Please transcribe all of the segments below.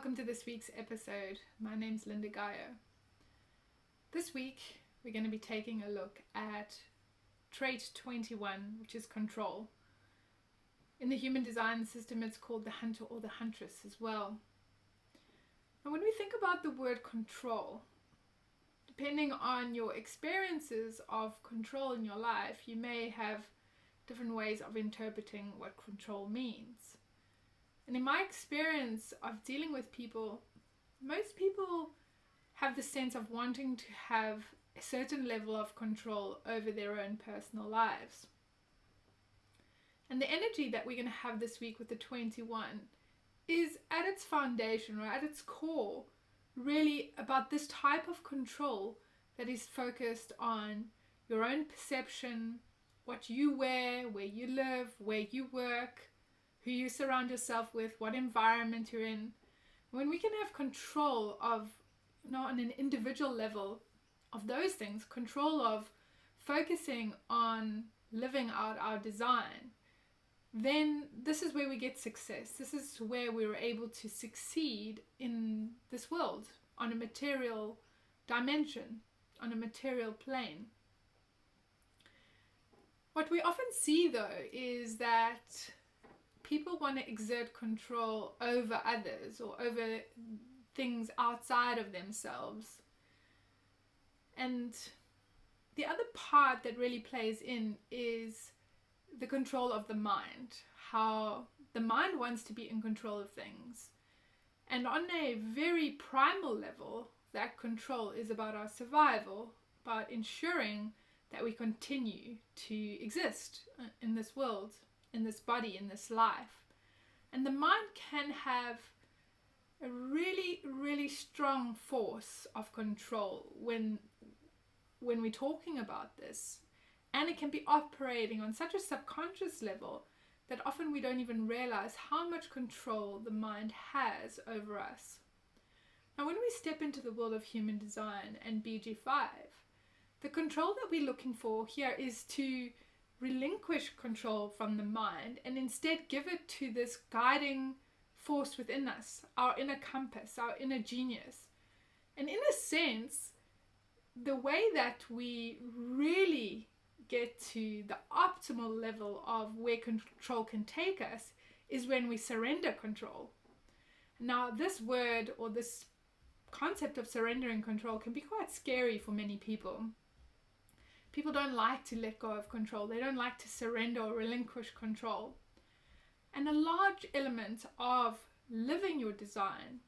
welcome to this week's episode. My name's Lynda Gaiao. This week we're going to be taking a look at trait 21, which is control. In the human design system it's called the hunter or the huntress as well. And when we think about the word control, depending on your experiences of control in your life, you may have different ways of interpreting what control means. And in my experience of dealing with people, most people have the sense of wanting to have a certain level of control over their own personal lives. And the energy that we're going to have this week with the 21 is at its foundation, or at its core, really about this type of control that is focused on your own perception, what you wear, where you live, where you work, who you surround yourself with, what environment you're in. When we can have control of, on an individual level, of those things, control of focusing on living out our design, then this is where we get success. This is where we're able to succeed in this world, on a material dimension, on a material plane. What we often see though is that people want to exert control over others or over things outside of themselves. And the other part that really plays in is the control of the mind, how the mind wants to be in control of things. And on a very primal level, that control is about our survival, about ensuring that we continue to exist in this world, in this body, in this life. And the mind can have a really, really strong force of control when we're talking about this. And it can be operating on such a subconscious level that often we don't even realize how much control the mind has over us. Now, when we step into the world of human design and BG5, the control that we're looking for here is to relinquish control from the mind and instead give it to this guiding force within us, our inner compass, our inner genius. And in a sense, the way that we really get to the optimal level of where control can take us is when we surrender control. Now, this word or this concept of surrendering control can be quite scary for many people. People don't like to let go of control. They don't like to surrender or relinquish control. And a large element of living your design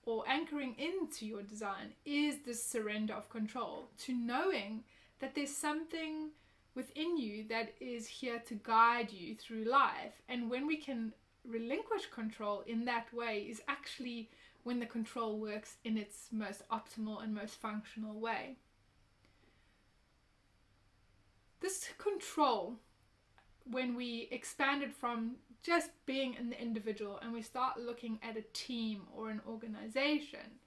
or anchoring into your design is this surrender of control, to knowing that there's something within you that is here to guide you through life. And when we can relinquish control in that way is actually when the control works in its most optimal and most functional way. This control, when we expand it from just being an individual and we start looking at a team or an organization,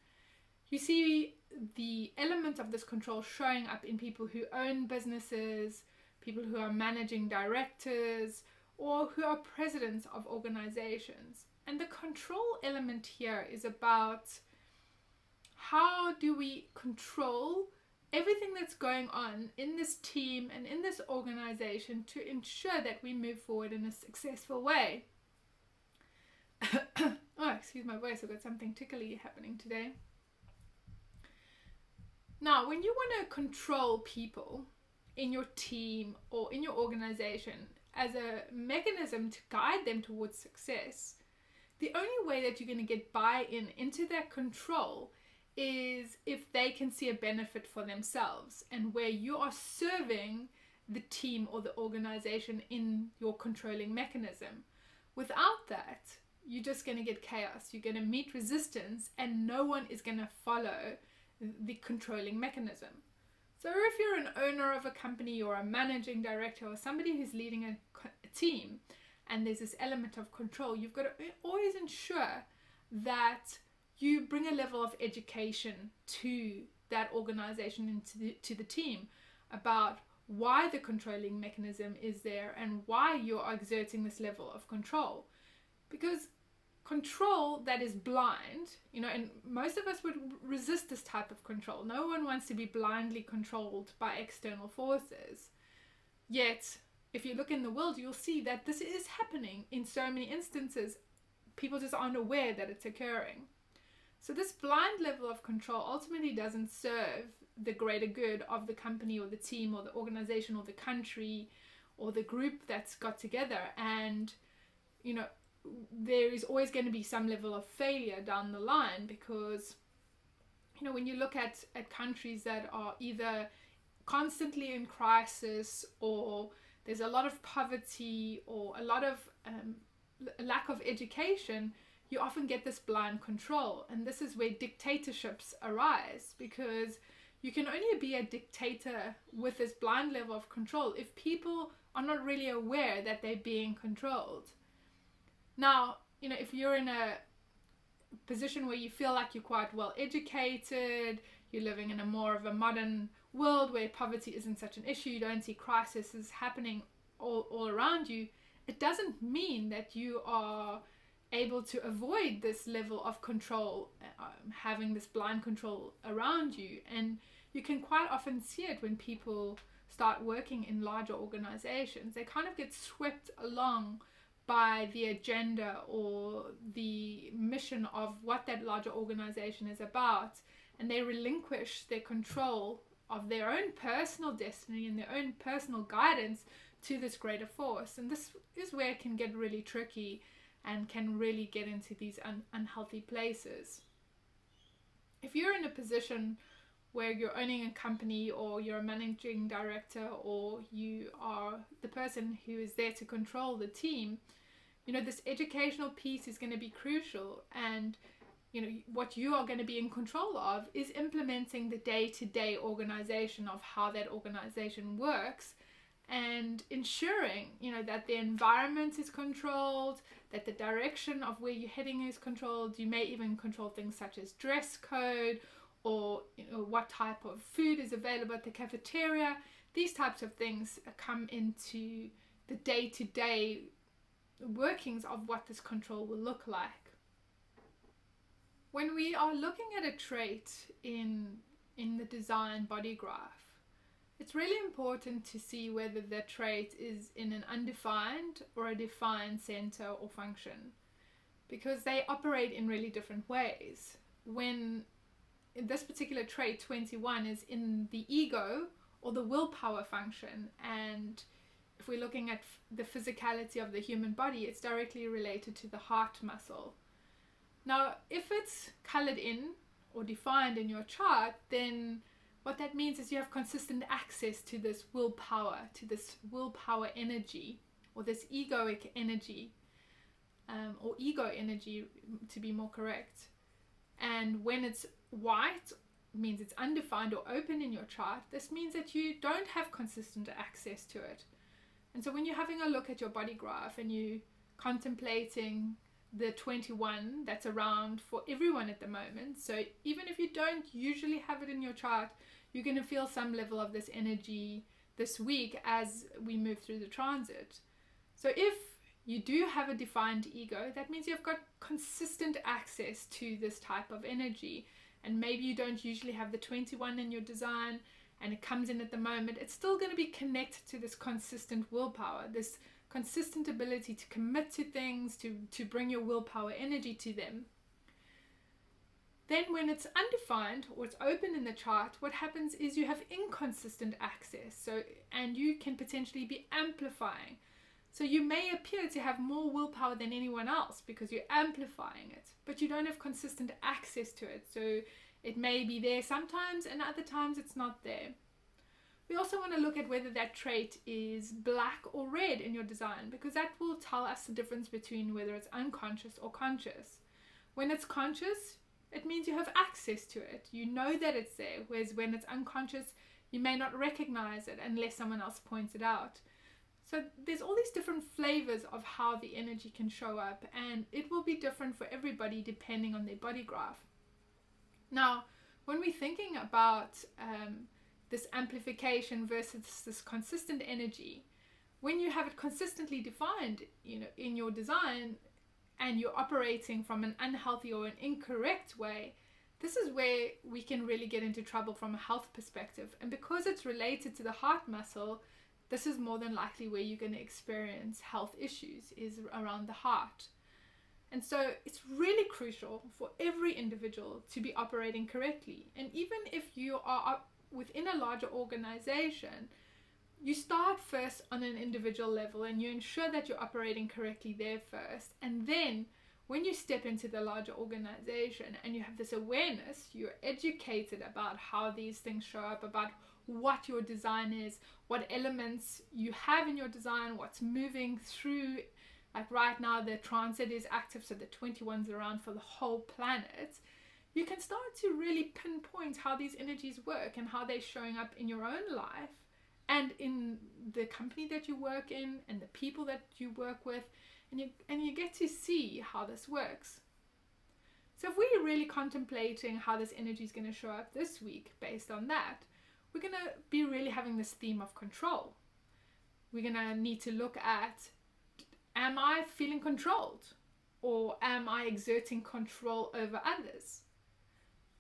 you see the element of this control showing up in people who own businesses, people who are managing directors, or who are presidents of organizations. And the control element here is about how do we control everything that's going on in this team and in this organization to ensure that we move forward in a successful way. Oh, excuse my voice, I've got something tickly happening today. Now, when you want to control people in your team or in your organization as a mechanism to guide them towards success, the only way that you're going to get buy-in into that control is if they can see a benefit for themselves and where you are serving the team or the organization in your controlling mechanism. Without that, you're just going to get chaos. You're going to meet resistance and no one is going to follow the controlling mechanism. So if you're an owner of a company or a managing director or somebody who's leading a team and there's this element of control, you've got to always ensure that you bring a level of education to that organization and to the team about why the controlling mechanism is there and why you're exerting this level of control. Because control that is blind, and most of us would resist this type of control. No one wants to be blindly controlled by external forces. Yet, if you look in the world, you'll see that this is happening in so many instances. People just aren't aware that it's occurring. So this blind level of control ultimately doesn't serve the greater good of the company or the team or the organization or the country or the group that's got together. And, there is always going to be some level of failure down the line, because, when you look at countries that are either constantly in crisis, or there's a lot of poverty, or a lot of lack of education, you often get this blind control. And this is where dictatorships arise, because you can only be a dictator with this blind level of control if people are not really aware that they're being controlled. Now, if you're in a position where you feel like you're quite well educated, you're living in a more of a modern world where poverty isn't such an issue, you don't see crises happening all around you, it doesn't mean that you are able to avoid this level of control, having this blind control around you. And you can quite often see it when people start working in larger organizations. They kind of get swept along by the agenda or the mission of what that larger organization is about, and they relinquish their control of their own personal destiny and their own personal guidance to this greater force. And this is where it can get really tricky and can really get into these unhealthy places. If you're in a position where you're owning a company, or you're a managing director, or you are the person who is there to control the team, this educational piece is going to be crucial. And what you are going to be in control of is implementing the day-to-day organization of how that organization works, and ensuring that the environment is controlled, that the direction of where you're heading is controlled. You may even control things such as dress code, or what type of food is available at the cafeteria. These types of things come into the day-to-day workings of what this control will look like. When we are looking at a trait in the design body graph, it's really important to see whether the trait is in an undefined or a defined center or function, because they operate in really different ways. When in this particular trait 21 is in the ego or the willpower function, and if we're looking at the physicality of the human body, it's directly related to the heart muscle. Now, if it's colored in or defined in your chart, then what that means is you have consistent access to this willpower energy, or this egoic energy, or ego energy to be more correct. And when it's white, means it's undefined or open in your chart, this means that you don't have consistent access to it. And so when you're having a look at your body graph and you contemplating the 21 that's around for everyone at the moment, so even if you don't usually have it in your chart, you're going to feel some level of this energy this week as we move through the transit. So if you do have a defined ego, that means you've got consistent access to this type of energy. And maybe you don't usually have the 21 in your design, and it comes in at the moment, it's still going to be connected to this consistent willpower, this consistent ability to commit to things, to bring your willpower energy to them. Then when it's undefined or it's open in the chart, what happens is you have inconsistent access. And you can potentially be amplifying. So you may appear to have more willpower than anyone else because you're amplifying it, but you don't have consistent access to it. So it may be there sometimes, and other times it's not there. We also want to look at whether that trait is black or red in your design, because that will tell us the difference between whether it's unconscious or conscious. When it's conscious, it means you have access to it. You know that it's there, whereas when it's unconscious, you may not recognize it unless someone else points it out. So there's all these different flavors of how the energy can show up, and it will be different for everybody depending on their body graph. Now, when we're thinking about this amplification versus this consistent energy, when you have it consistently defined, in your design, and you're operating from an unhealthy or an incorrect way, this is where we can really get into trouble from a health perspective. And because it's related to the heart muscle, this is more than likely where you're going to experience health issues, is around the heart. And so it's really crucial for every individual to be operating correctly. And even if you are within a larger organization, you start first on an individual level and you ensure that you're operating correctly there first. And then when you step into the larger organization and you have this awareness, you're educated about how these things show up, about what your design is, what elements you have in your design, what's moving through. Like right now, the transit is active, so the 21's around for the whole planet. You can start to really pinpoint how these energies work and how they're showing up in your own life and in the company that you work in and the people that you work with, and you get to see how this works. So if we're really contemplating how this energy is going to show up this week based on that, we're going to be really having this theme of control. We're going to need to look at, am I feeling controlled, or am I exerting control over others?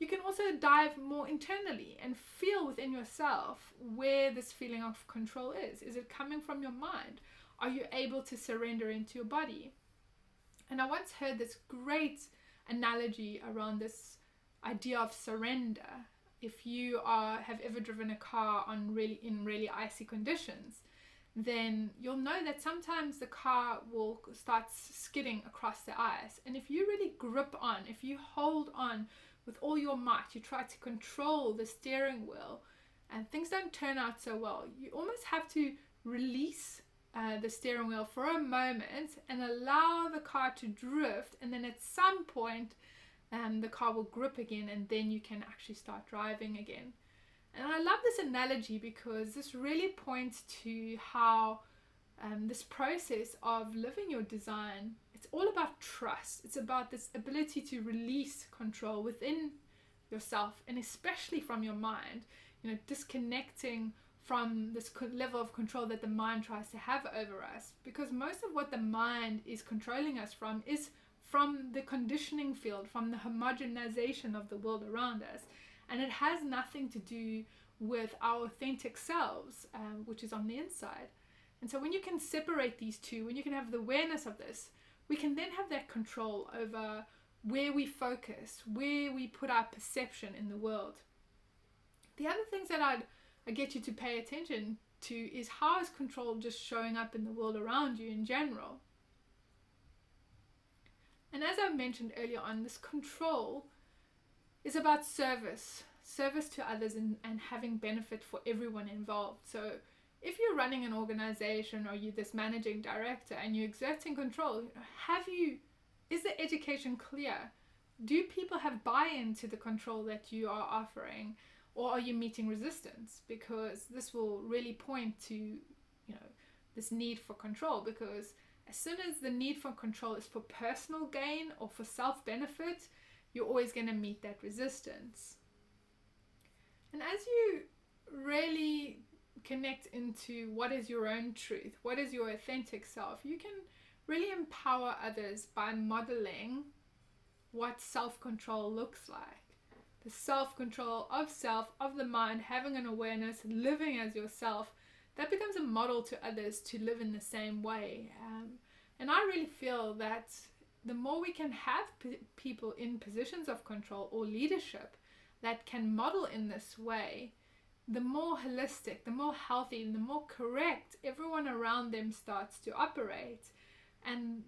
You can also dive more internally and feel within yourself where this feeling of control is. Is it coming from your mind? Are you able to surrender into your body? And I once heard this great analogy around this idea of surrender. If you have ever driven a car in really icy conditions, then you'll know that sometimes the car will start skidding across the ice. And if you really grip on, if you hold on with all your might, you try to control the steering wheel, and things don't turn out so well, you almost have to release the steering wheel for a moment and allow the car to drift, and then at some point the car will grip again, and then you can actually start driving again. And I love this analogy because this really points to how this process of living your design, it's all about trust. It's about this ability to release control within yourself, and especially from your mind, disconnecting from this level of control that the mind tries to have over us. Because most of what the mind is controlling us from is from the conditioning field, from the homogenization of the world around us. And it has nothing to do with our authentic selves, which is on the inside. And so when you can separate these two, when you can have the awareness of this, we can then have that control over where we focus, where we put our perception in the world. The other things that I get you to pay attention to is, how is control just showing up in the world around you in general? And as I mentioned earlier on, this control is about service to others, and having benefit for everyone involved. So if you're running an organization, or you're this managing director and you're exerting control, is the education clear? Do people have buy-in to the control that you are offering, or are you meeting resistance? Because this will really point to this need for control, because as soon as the need for control is for personal gain or for self-benefit, you're always going to meet that resistance. And as you really connect into what is your own truth, what is your authentic self, you can really empower others by modeling what self-control looks like. The self-control of self, of the mind, having an awareness, living as yourself, that becomes a model to others to live in the same way. And I really feel that the more we can have people in positions of control or leadership that can model in this way, the more holistic, the more healthy, and the more correct everyone around them starts to operate. And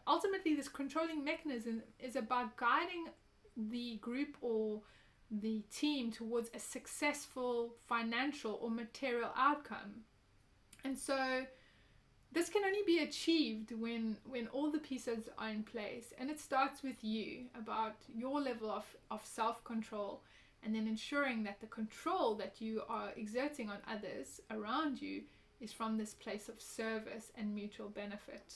ultimately this controlling mechanism is about guiding the group or the team towards a successful financial or material outcome. And so this can only be achieved when all the pieces are in place, and it starts with you, about your level of self-control, and then ensuring that the control that you are exerting on others around you is from this place of service and mutual benefit.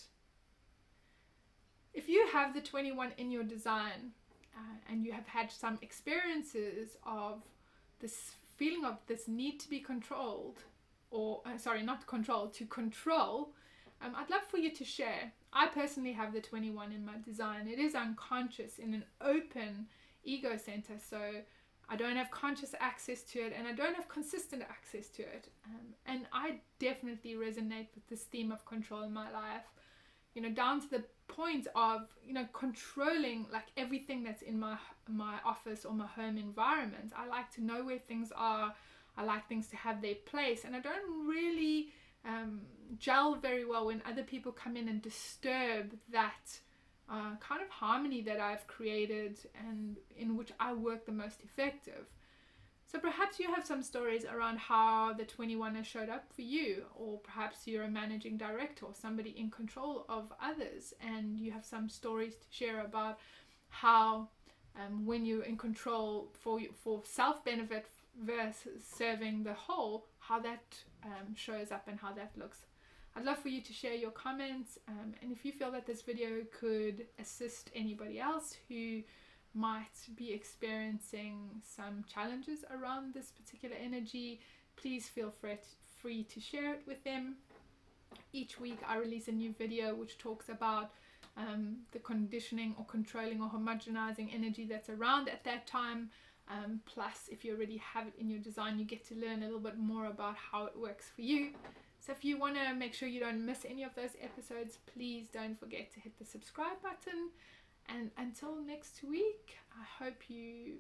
If you have the 21 in your design, and you have had some experiences of this feeling of this need to be controlled, or not controlled, to control, I'd love for you to share. I personally have the 21 in my design. It is unconscious in an open ego center, so I don't have conscious access to it, and I don't have consistent access to it. And I definitely resonate with this theme of control in my life, you know, down to the point of, you know, controlling like everything that's in my office or my home environment. I like to know where things are. I like things to have their place, and I don't really gel very well when other people come in and disturb that kind of harmony that I've created and in which I work the most effective. So perhaps you have some stories around how the 21 has showed up for you, or perhaps you're a managing director or somebody in control of others, and you have some stories to share about how when you're in control for self-benefit versus serving the whole, how that shows up and how that looks. I'd love for you to share your comments, and if you feel that this video could assist anybody else who might be experiencing some challenges around this particular energy, please feel free to share it with them. Each week I release a new video which talks about the conditioning or controlling or homogenizing energy that's around at that time. Plus, if you already have it in your design, you get to learn a little bit more about how it works for you. So if you want to make sure you don't miss any of those episodes, please don't forget to hit the subscribe button. And until next week, I hope you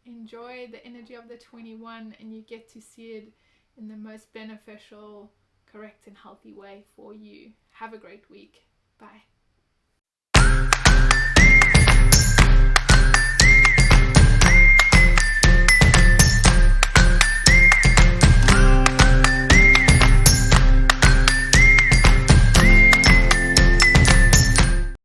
enjoy the energy of the 21 and you get to see it in the most beneficial, correct and healthy way for you. Have a great week. Bye.